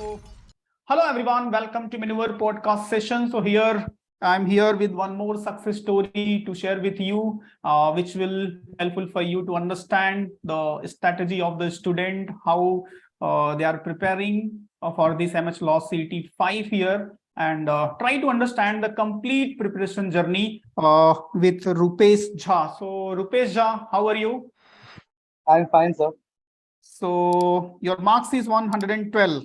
So, hello everyone, welcome to Maneuver podcast session. So here I'm here with one more success story to share with you, which will helpful for you to understand the strategy of the student, how they are preparing for this MH Law CET 5 year, and try to understand the complete preparation journey with Rupesh Jha. So Rupesh Jha, how are you? I'm fine, sir. So your marks is 112,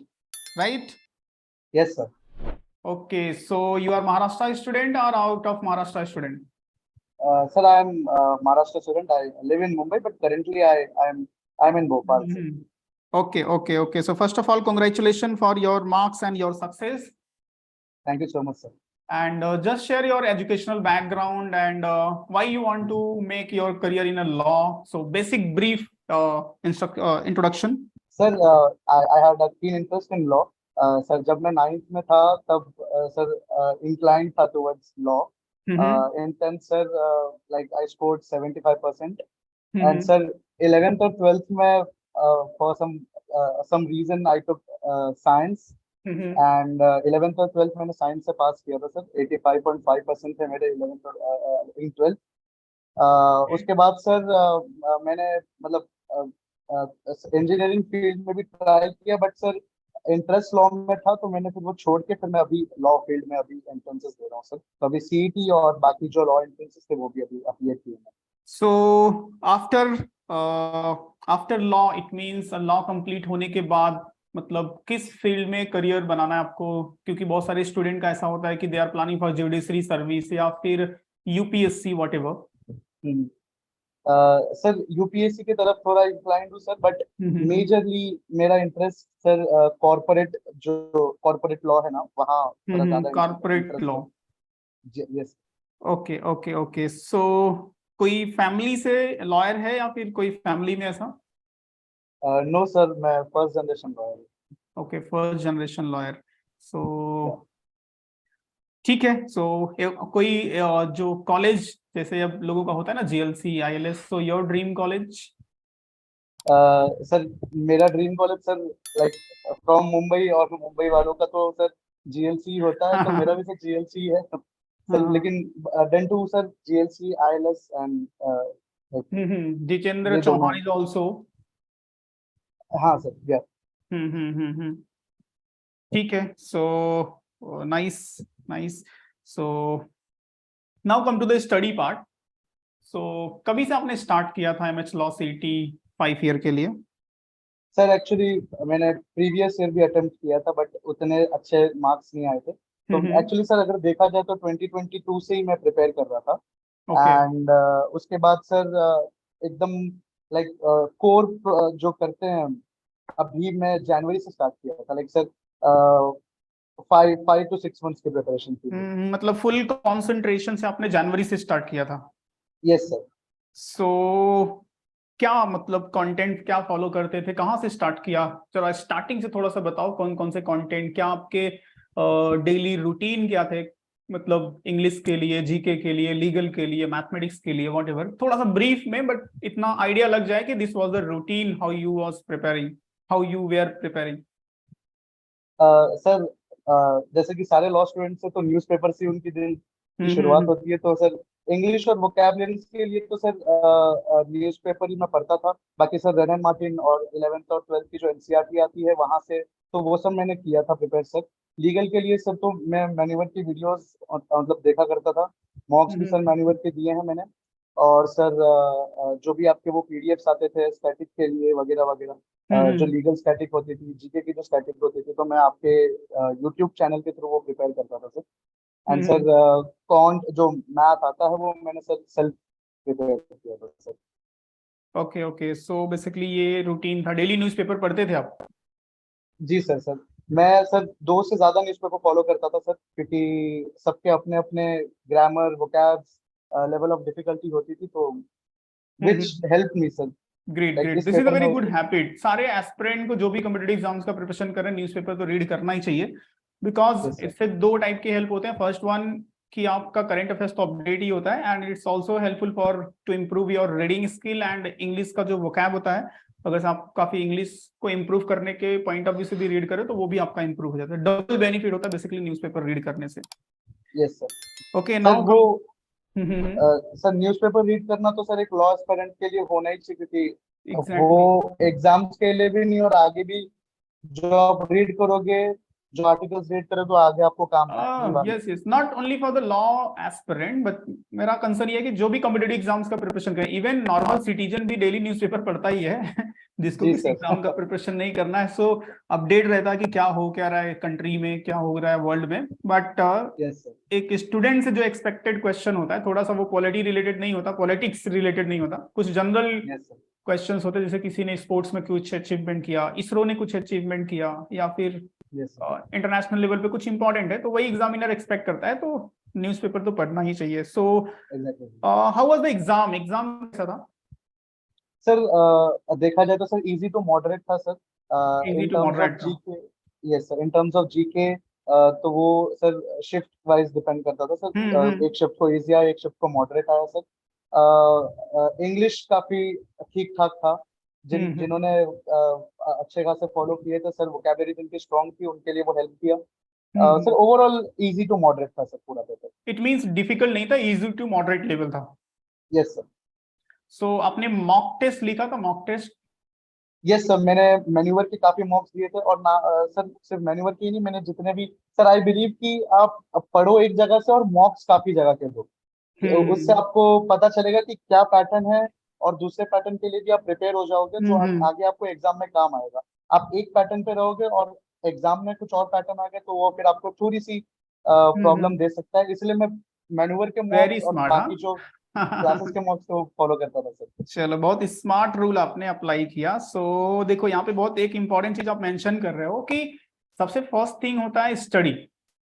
right? Yes, sir. Okay, so you are Maharashtra student or out of Maharashtra student? Sir, I'm Maharashtra student. I live in Mumbai, but currently I'm in Bhopal, sir. Okay. So first of all, congratulations for your marks and your success. Thank you so much, sir. And just share your educational background and why you want to make your career in a law. So basic brief introduction. Sir, I had a keen interest in law. Sir जब मैं 9th में था तब sir inclined था towards law. In 10th, sir, like I scored 75%. And sir, 11th or 12th में for some reason I took science. And 11th और 12th मैंने science से पास किया था सर. 85.5% थे मेरे 11th और इन 12th. उसके बाद सर मैंने मतलब इंजीनियरिंग फील्ड में भी ट्राई किया, बट सर इंटरेस्ट लॉ में था तो मैंने फिर वो छोड़ के फिर मैं अभी लॉ फील्ड में अभी एंट्रेंसेस दे रहा हूँ सर. तो अभी सीईटी और बाकी जो लॉ एंट्रेंसेस थे वो भी अभी अपीयर किए हैं. So after law it means law complete होने के बाद मतलब किस फील्ड में करियर बनाना है आपको, क्योंकि बहुत सारे स्टूडेंट का ऐसा होता है कि they are planning for judiciary service या फिर यूपीएससी व्हाटएवर. सर यूपीएससी की तरफ थोड़ा इंक्लाइंड हूँ सर, बट मेजरली मेरा इंटरेस्ट सर कॉर्पोरेट लॉ है ना वहाँ थोड़ा ज्यादा कॉर्पोरेट लॉ. यस. ओके. सो कोई फैमिली से लॉयर है या फिर कोई फैमिली में ऐसा? नो सर, मैं first generation lawyer. Okay, first generation lawyer. So ठीक है. सो कोई जो कॉलेज जैसे अब लोगों का होता है ना GLC ILS, so your dream college? Sir मेरा dream college sir like from Mumbai, और मुंबई वालों का तो सर जीएलसी होता है, तो मेरा भी सर जीएलसी है सर. लेकिन then too sir GLC ILS and Jitendra Chauhan is also. हाँ सर. या. ठीक है. So nice. So now come to the study part. So कभी से आपने स्टार्ट किया था एमएच लॉ सीईटी 5 ईयर के लिए? सर एक्चुअली मैंने प्रीवियस ईयर भी अटेम्प्ट किया था, बट उतने अच्छे मार्क्स नहीं आए थे. तो एक्चुअली सर अगर देखा जाए तो 2022 से ही मैं प्रिपेयर कर रहा था. एंड उसके बाद सर एकदम लाइक कोर जो करते हैं अभी मैं जनवरी से स्टार्ट किया था. लाइक सर 5 to 6 months की प्रिपरेशन थी. मतलब फुल कंसंट्रेशन से आपने जनवरी से स्टार्ट किया था? Yes sir. सो क्या मतलब कंटेंट क्या फॉलो करते थे, कहाँ से स्टार्ट किया? चलो स्टार्टिंग से थोड़ा सा बताओ, कौन कौन से कंटेंट, क्या आपके डेली रूटीन क्या थे, मतलब इंग्लिश के लिए, जीके के लिए, लीगल के लिए, मैथमेटिक्स के लिए, व्हाटएवर. थोड़ा सा ब्रीफ में, बट इतना आइडिया लग जाए कि this was the routine, how you was preparing, how you were preparing. Sir जैसे कि सारे लॉ स्टूडेंट्स से तो न्यूज़पेपर से उनकी दिन की शुरुआत होती है. तो सर इंग्लिश और वोकैबुलरीज के लिए तो सर न्यूज़पेपर ही मैं पढ़ता था. बाकी सर रेनन मार्टिन और 11th और 12th की जो एनसीईआरटी आती है वहां से, तो वो सब मैंने किया था प्रिपेयर सर. लीगल के लिए सर तो मैं मैन्यूवर की वीडियोस मतलब देखा करता था. मॉक्स भी सर मैन्यूवर के दिए हैं मैंने. और सर जो भी आपके वो पीडीएफ्स आते थे स्टैटिक के लिए वगैरह वगैरह, जो लीगल स्टैटिक होती थी, जीके की जो स्टैटिक होती थी, तो मैं आपके यूट्यूब चैनल के थ्रू वो प्रिपेयर करता था सर. एंड सर कौन जो मैथ आता है वो मैंने सर सेल्फ प्रिपेयर किया था सर. ओके. सो बेसिकली ये रूटीन था. डेली न्यूज़पेपर पढ़ते थे आप? जी सर मैं सर 2 से ज्यादा न्यूज़पेपर फॉलो करता था सर, क्योंकि सबके अपने अपने grammar vocabs level of difficulty होती थी, तो which help me sir. Great. This is a very good habit. सारे एस्पिरेंट को जो भी कॉम्पिटिटिव एग्जाम्स का प्रिपरेशन कर रहे हैं, न्यूज़पेपर तो रीड करना ही चाहिए, बिकॉज इससे 2 टाइप के हेल्प होते हैं. फर्स्ट वन कि आपका करंट अफेयर्स तो अपडेट ही होता है, and it's also helpful for to improve your reading skill and English का जो वोकैब होता है अगर आप काफी इंग्लिश को इम्प्रूव करने के पॉइंट ऑफ व्यू से भी रीड करें तो वो भी आपका इम्प्रूव हो जाता है। डबल बेनिफिट होता है बेसिकली न्यूज़पेपर रीड करने से। Yes sir. Okay, sir now वो कम। सर न्यूज़पेपर रीड करना तो सर एक लॉ एस्पिरेंट के लिए होना ही चाहिए, क्योंकि एग्जैक्टली। वो एग्जाम्स के लिए भी नहीं और आगे भी जो आप रीड करोगे, जो आर्टिकल्स रीड करोगे, तो आगे आपको काम आने वाले। Yes yes, not only for the law aspirant but मेरा कंसर्न ये है कि जो भी कॉम्पिटेटिव एग्जाम्स का प्रिपरेशन करें, इवन नॉर्मल सिटीजन भी डेली न्यूज़पेपर पढ़ता ही है जिसको जी किसी सर। एग्जाम का प्रिपरेशन नहीं करना है। सो अपडेट रहता है कि क्या हो क्या रहा है कंट्री में, क्या हो रहा है वर्ल्ड में। But yes sir. एक स्टूडेंट से जो एक्सपेक्टेड क्वेश्चन होता है थोड़ा सा वो पॉलिटी रिलेटेड नहीं होता, पॉलिटिक्स रिलेटेड नहीं होता, कुछ जनरल यस सर। क्वेश्चंस होते हैं, जैसे किसी ने स्पोर्ट्स में कुछ अचीवमेंट किया, इसरो ने कुछ अचीवमेंट किया, या फिर यस सर। इंटरनेशनल लेवल पे कुछ इंपॉर्टेंट है, तो वही एग्जामिनर एक्सपेक्ट करता है, तो न्यूज़पेपर तो पढ़ना ही चाहिए। So exactly how was the exam, exam कैसा था? सर। देखा जाए तो सर इजी टू मॉडरेट था sir. Easy in to terms of moderate था? GK. Yes sir, in terms of GK तो वो सर शिफ्ट वाइज डिपेंड करता था सर। हम्म। एक शिफ्ट को इजी आया, एक शिफ्ट को मॉडरेट आया सर। इंग्लिश काफी ठीक ठाक था। हम्म। जिन्होंने अच्छे खासे फॉलो किए थे सर, वोकैबुलरी जिनकी स्ट्रांग थी उनके लिए वो हेल्प किया। Sir hmm. Overall easy to moderate था सर पूरा पेपर। इट मींस डिफिकल्ट नहीं था, इजी टू मॉडरेट लेवल था। Yes sir. सो आपने मॉक टेस्ट लिखा था, मॉक टेस्ट? यस सर, मैंने मैन्यूवर के काफी मॉक्स दिए थे, और ना सर सिर्फ मैन्यूवर के ही नहीं, मैंने जितने भी सर, आई बिलीव कि आप पढ़ो एक जगह से और मॉक्स काफी जगह के दो। उससे हम्म आपको पता चलेगा कि क्या पैटर्न है, और दूसरे पैटर्न के लिए भी आप प्रिपेयर हो जाओगे, जो हम्म। आगे आपको एग्जाम में काम आएगा। आप एक पैटर्न पे रहोगे और एग्जाम में कुछ और पैटर्न आ गया, तो वो फिर आपको थोड़ी सी प्रॉब्लम दे सकता है। इसलिए मैं मैन्यूवर के वेरी मॉक्स और स्मार्ट, बाकी जो क्लासेस हाँ के मॉक्स को फॉलो करता था सर। चलो, बहुत स्मार्ट रूल आपने अप्लाई किया। सो देखो यहाँ पे बहुत एक इंपॉर्टेंट चीज आप मेंशन कर रहे हो कि सबसे फर्स्ट थिंग होता है स्टडी।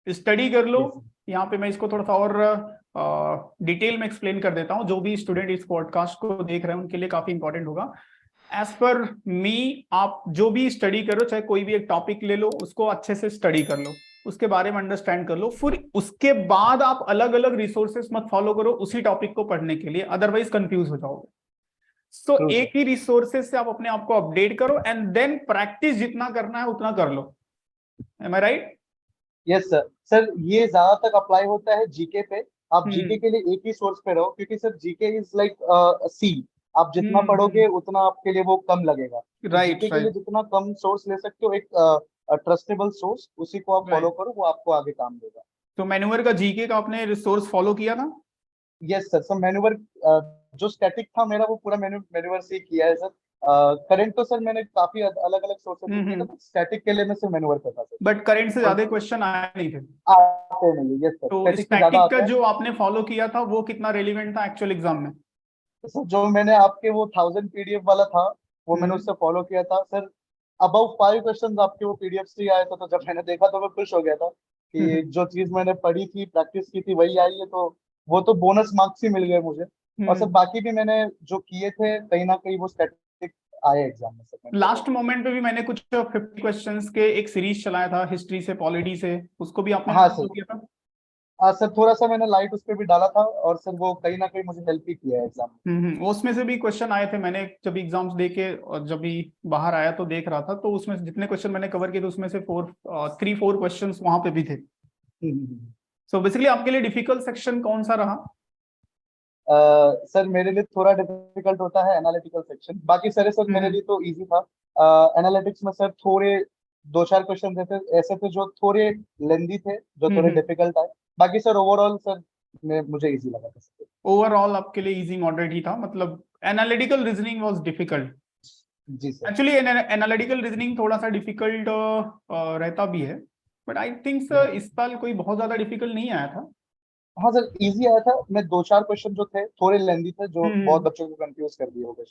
स्टडी कर लो। यस यहाँ पे मैं इसको थोड़ा सा और डिटेल में एक्सप्लेन कर देता हूँ, जो भी स्टूडेंट इस पॉडकास्ट को देख रहे हैं उनके लिए काफी इंपॉर्टेंट होगा। एज पर मी, आप जो भी स्टडी करो, चाहे कोई भी एक टॉपिक ले लो, उसको अच्छे से स्टडी कर लो, उसके बारे में अंडरस्टैंड कर लो, फिर उसके बाद आप अलग अलग रिसोर्सेस मत फॉलो करो उसी टॉपिक को पढ़ने के लिए, अदरवाइज कंफ्यूज हो जाओगे। सो ट्रू एक सर। ही रिसोर्सेज से आप अपने आप को अपडेट करो एंड देन प्रैक्टिस जितना करना है उतना कर लो। एम आई राइट? Yes sir. सर ये ज्यादातर अप्लाई होता है जीके पे। आप जीके हम्म के लिए एक ही सोर्स पे रहो, क्योंकि सर जीके इज लाइक सी। आप जितना हम्म। पढ़ोगे उतना आपके लिए वो कम लगेगा, तो राइट जीके के लिए राइट जितना कम सोर्स ले सकते हो, एक ट्रस्टेबल सोर्स, उसी को आप फॉलो राइट। करो, वो आपको आगे काम देगा। तो मैन्युअर का जीके का आपने रिसोर्स फॉलो किया था? Yes sir. सर मैन्युवर जो स्टैटिक था मेरा, वो पूरा मैन्युवर से ही किया है सर। करंट तो सर मैंने काफी अलग अलग सोर्सेज से किया था, हम्म। बट स्टैटिक के लिए मैं सिर्फ मैन्युवर पे था सर। बट करंट से और ज्यादा क्वेश्चन आए नहीं थे? आते नहीं, यस सर, तो स्टैटिक के ज्यादा स्टैटिक का आता है। जो आपने फॉलो किया था वो कितना रेलिवेंट था एक्चुअल एग्जाम में? तो सर जो मैंने आपके वो 1000 पीडीएफ वाला था, वो मैंने हम्म उससे फॉलो किया था सर। अबाउ 5 क्वेश्चन आपके वो पीडीएफ से ही आए थे, तो जब मैंने देखा तो मैं खुश हो गया था कि जो चीज मैंने पढ़ी थी, प्रैक्टिस की थी, वही आई है, तो वो तो बोनस मार्क्स ही मिल गए मुझे। और सर हम्म। बाकी भी मैंने जो किए थे, कहीं ना कहीं वो स्टैटिस्टिक आए एग्जाम में सर, मैंने वो लास्ट मोमेंट पे भी मैंने कुछ 50 क्वेश्चंस के एक सीरीज चलाया था, हिस्ट्री से, पॉलिटी से, उसको भी आपने हाँ फॉलो सर। किया था? सर थोड़ा सा मैंने लाइट उस पर भी डाला था, और सर वो कहीं ना कहीं मुझे हेल्प ही किया है एग्जाम में। उसमें से भी क्वेश्चन आए थे, मैंने जब एग्जाम्स दे के और जब भी बाहर आया तो देख रहा था, तो उसमें से जितने क्वेश्चन मैंने कवर किए थे उसमें से 3-4 क्वेश्चन वहां पे भी थे। हम्म। सो बेसिकली आपके लिए डिफिकल्ट सेक्शन कौन सा रहा? सर मेरे लिए थोड़ा डिफिकल्ट होता है एनालिटिकल सेक्शन, बाकी सारे सर मेरे हम्म लिए तो इजी था। एनालिटिक्स में सर थोड़े दो चार क्वेश्चन ऐसे थे जो थोड़े लेंदी थे, जो थोड़े हम्म। डिफिकल्ट आए। बाकी सर ओवरऑल सर मुझे इजी लगा था सर। ओवरऑल आपके लिए इजी मॉडरेट ही था, मतलब एनालिटिकल रीजनिंग वाज डिफिकल्ट? जी सर। एक्चुअली एनालिटिकल रीजनिंग थोड़ा सा डिफिकल्ट रहता भी है, बट आई थिंक इस साल कोई बहुत ज्यादा डिफिकल्ट नहीं आया था। हाँ सर, इजी आया था। मैं दो चार क्वेश्चन जो थे थोड़े लेंदी थे, जो बहुत हम्म। बच्चों को कंफ्यूज कर दिए होंगे।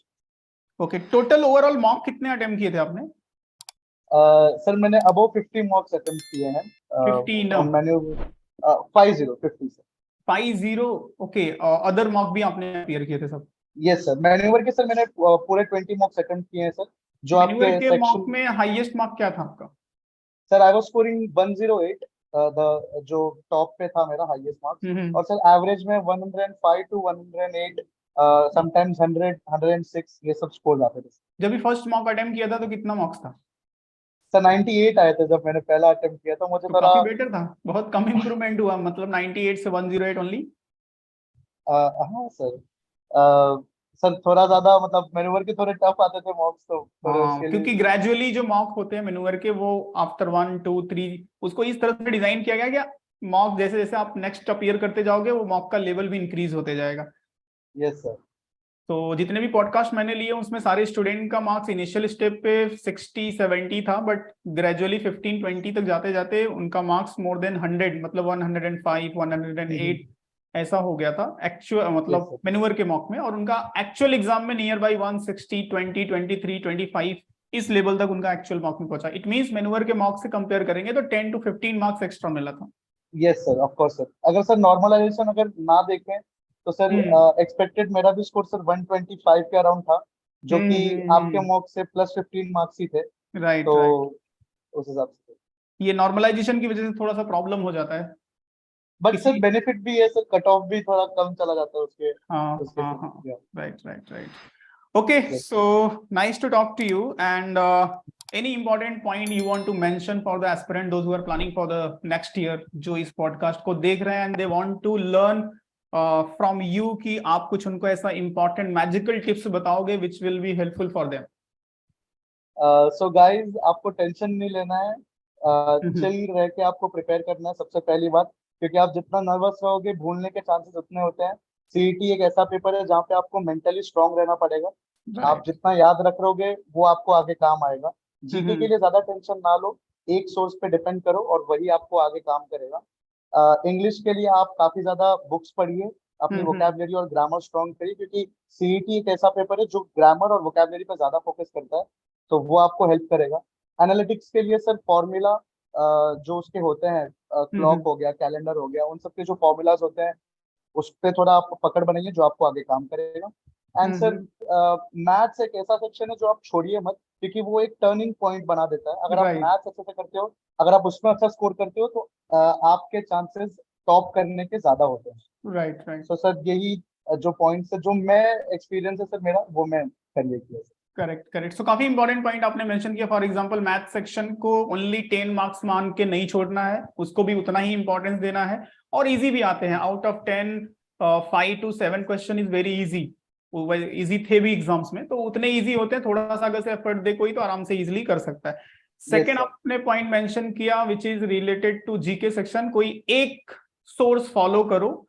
ओके, टोटल ओवरऑल मॉक कितने अटेम्प्ट किए थे आपने? सर मैंने अबव 50 मॉक्स अटेम्प्ट किए हैं। 15? और मैंने 50 सर। 50? ओके, अदर मॉक भी आपने क्लियर किए थे सब? यस सर, मैन्यूवर के सर मैंने पूरे 20 मॉक्स अटेम्प्ट किए हैं सर, जो मैन्युअल आपके के मॉक सेक्शन। में हाईएस्ट मार्क क्या था आपका? Sir I was scoring 108, the जो टॉप पे था मेरा हाईएस्ट मार्क्स। हम्म। और सर एवरेज में 105 टू 108, समटाइम्स 100, 106, ये सब स्कोर आते थे। जब भी फर्स्ट मॉक अटेम्प्ट किया था तो कितना मार्क्स था? सर 98 आए थे जब मैंने पहला अटेम्प्ट किया, तो मुझे तो थोड़ा काफी बेटर था, बहुत कम इंप्रूवमेंट हुआ, मतलब 98 से 108 ओनली। हाँ सर। अ, सर थोड़ा ज्यादा मतलब मैन्युअर के थोड़े टफ आते थे मॉक्स, तो थोड़े हाँ, उसके लिए। क्योंकि ग्रेजुअली जो मॉक होते हैं मेनूवर के, वो आफ्टर 1 2 3 उसको इस तरह से डिजाइन किया गया कि मॉक जैसे जैसे आप नेक्स्ट अपीयर करते जाओगे वो मॉक का लेवल भी इंक्रीज होते जाएगा। Yes sir. तो जितने भी पॉडकास्ट मैंने लिए उसमें सारे स्टूडेंट का मार्क्स इनिशियल स्टेप पे 60 70 था, बट ग्रेजुअली 15 20 तक जाते जाते उनका मार्क्स मोर देन 100, मतलब 105 108 ऐसा हो गया था एक्चुअल, यस मतलब सर। मेन्यूअर के मॉक में। और उनका एक्चुअल एग्जाम में नियर बाई 160 20 23 25 इस लेवल तक उनका एक्चुअल मार्क में पहुंचा। इट मींस मेन्यूअर के मार्क्स से कंपेयर करेंगे तो 10 to 15 मार्क्स एक्स्ट्रा मिला था। Yes sir, of course sir. अगर सर नॉर्मलाइजेशन अगर ना देखें तो सर हम्म एक्सपेक्टेड मेरा भी स्कोर सर 125 के अराउंड था, जो कि आपके हम्म। मॉक से प्लस 15 मार्क्स ही थे। राइट तो राइट। उस हिसाब से। ये नॉर्मलाइजेशन की वजह से थोड़ा सा प्रॉब्लम हो जाता है बट सर किसी। बेनिफिट भी है सर, कट ऑफ भी थोड़ा कम चला जाता है उसके हाँ उसके हाँ से। हाँ। Right right right. Okay, yes so nice to talk to you. And any important point you want to mention for the aspirant, those who are planning for the next year, जो इस podcast को देख रहे हैं and they want to learn from you, कि आप कुछ उनको ऐसा important magical tips बताओगे which will be helpful for them. So guys, आपको टेंशन नहीं लेना है, हम्म चिल रह के आपको प्रिपेयर करना है सबसे पहली बात। क्योंकि आप जितना नर्वस रहोगे भूलने के चांसेस उतने होते हैं। सीईटी एक ऐसा पेपर है जहाँ पे आपको मेंटली स्ट्रांग रहना पड़ेगा। आप राइट। जितना याद रख रहोगे वो आपको आगे काम आएगा। जीके के हम्म लिए ज्यादा टेंशन ना लो, एक सोर्स पे डिपेंड करो और वही आपको आगे काम करेगा। इंग्लिश के लिए आप काफी ज्यादा बुक्स पढ़िए, अपनी हम्म। वोकैबुलरी और ग्रामर स्ट्रांग करिए, क्योंकि सीईटी एक ऐसा पेपर है जो ग्रामर और वोकैबुलरी पे ज्यादा फोकस करता है, तो वो आपको हेल्प करेगा। एनालिटिक्स के लिए सर फॉर्मूला जो उसके होते हैं, क्लॉक हम्म हो गया, कैलेंडर हो गया, उन सब के जो फॉर्मूलाज होते हैं उस पे थोड़ा आप पकड़ बनाइए, जो आपको आगे काम करेगा। एंड सर मैथ्स एक ऐसा सेक्शन है जो आप छोड़िए मत, क्योंकि वो एक टर्निंग पॉइंट बना देता है। अगर आप राइट मैथ्स अच्छे से करते हो, अगर आप उसमें अच्छा स्कोर करते हो, तो आपके चांसेस टॉप करने के ज्यादा होते हैं। Right right. सो सर यही जो पॉइंट्स है, जो मैं एक्सपीरियंस है सर मेरा, वो मैं कन्वे किया सर। Correct correct. सो काफी इंपॉर्टेंट पॉइंट आपने मेंशन किया। फॉर एग्जांपल मैथ सेक्शन को ओनली 10 मार्क्स मान के नहीं छोड़ना है, उसको भी उतना ही इंपॉर्टेंस देना है। और इजी भी आते हैं, out of 10 5 to 7 question is very easy. वो इजी थे भी एग्जाम्स में, तो उतने इजी होते हैं, थोड़ा सा अगर से एफर्ट दे कोई तो आराम से इजिली कर सकता है। Yes second sir. आपने पॉइंट मेंशन किया which is related to GK section, कोई एक सोर्स फॉलो करो।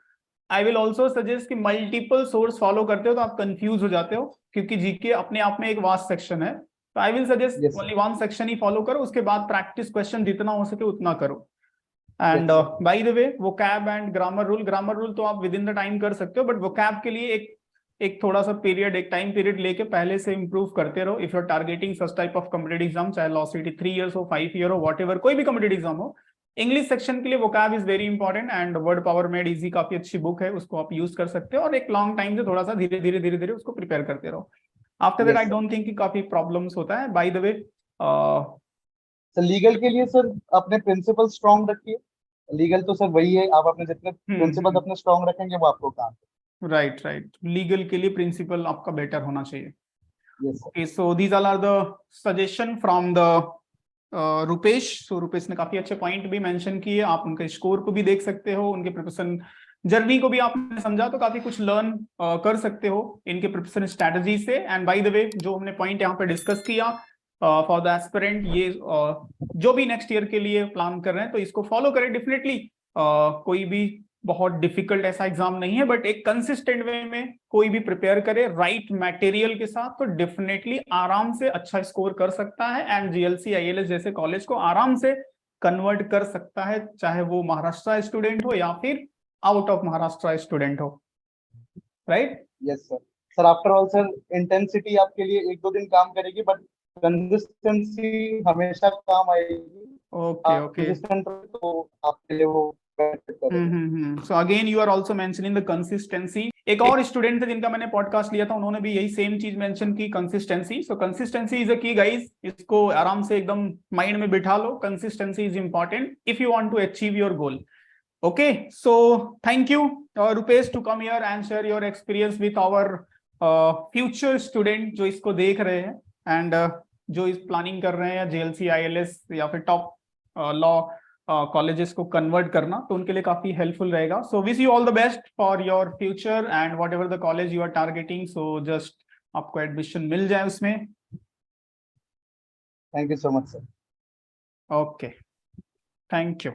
आई विल ऑल्सो सजेस्ट कि मल्टीपल सोर्स फॉलो करते हो तो आप कंफ्यूज हो जाते हो, क्योंकि जीके अपने आप में एक वास्ट सेक्शन है। तो I will suggest yes sir. Only one section he follow करो, उसके बाद प्रैक्टिस क्वेश्चन जितना हो सके उतना करो। And yes sir. By the way vocab and grammar rule तो आप विद इन द टाइम कर सकते हो, बट वोकैब के लिए एक एक थोड़ा सा पीरियड, एक टाइम पीरियड लेके पहले से इंप्रूव करते रहो। If you are targeting such type of competitive exam, चाहे लॉ सिटी 3 years हो 5 year हो, वॉट एवर कोई भी कॉम्पिटेटिव एग्जाम हो, इंग्लिश सेक्शन के लिए vocab is very important. And word power made easy काफी अच्छी बुक है, उसको आप यूज कर सकते हो और एक लॉन्ग टाइम से थोड़ा सा धीरे धीरे उसको प्रिपेयर करते रहो। After that I yes sir. Don't think कि काफी प्रॉब्लम्स होता है। By the way sir legal के लिए सर अपने प्रिंसिपल स्ट्रांग रखिए। लीगल तो सर वही है, आप अपने जितने प्रिंसिपल अपने स्ट्रांग रखेंगे वो आपको काम। राइट राइट, लीगल के लिए प्रिंसिपल आपका बेटर होना चाहिए। Yes sir. Okay, so these all are the suggestion from the Rupesh. So Rupesh ने काफी अच्छे पॉइंट भी मेंशन किए, आप उनके स्कोर को भी देख सकते हो, उनके प्रिपरेशन जर्नी को भी आपने समझा तो काफी कुछ लर्न कर सकते हो इनके प्रिपरेशन स्ट्रेटजी से। एंड बाय द वे जो हमने पॉइंट यहाँ पे डिस्कस किया फॉर द एस्पिरेंट, ये जो भी नेक्स्ट ईयर के लिए प्लान कर रहे हैं तो इसको फॉलो करें डेफिनेटली। कोई भी बहुत डिफिकल्ट ऐसा एग्जाम नहीं है, बट एक कंसिस्टेंट वे में कोई भी प्रिपेयर करे राइट मटेरियल के साथ तो डेफिनेटली आराम से अच्छा स्कोर कर सकता है एंड जीएलसी आईएलएस जैसे कॉलेज को आराम से कन्वर्ट कर सकता है, चाहे वो महाराष्ट्र स्टूडेंट हो या फिर आउट ऑफ महाराष्ट्र स्टूडेंट हो। Right. Yes sir. Sir after all sir, intensity आपके लिए एक दो दिन काम करेगी, बट कंसिस्टेंसी हमेशा काम आएगी। ओके आप ओके। कंसिस्टेंट तो आपके लिए वो benefit करेगा। So again you are also mentioning the consistency. एक और स्टूडेंट थे जिनका मैंने पॉडकास्ट लिया था, उन्होंने भी यही सेम चीज मेंशन की, consistency. So consistency is a key guys, इसको आराम से एकदम माइंड में बिठा लो, consistency is important if you want to achieve your goal. Okay, so thank you Rupesh to come here and share your experience with our future student जो इसको देख रहे हैं। एंड जो इस प्लानिंग कर रहे हैं JLC ILS या फिर टॉप लॉ कॉलेजेस को कन्वर्ट करना, तो उनके लिए काफी हेल्पफुल रहेगा. So wish you all the best for your future and whatever the college you are targeting. So just आपको एडमिशन मिल जाए उसमें. Thank you so much, sir. Okay, thank you.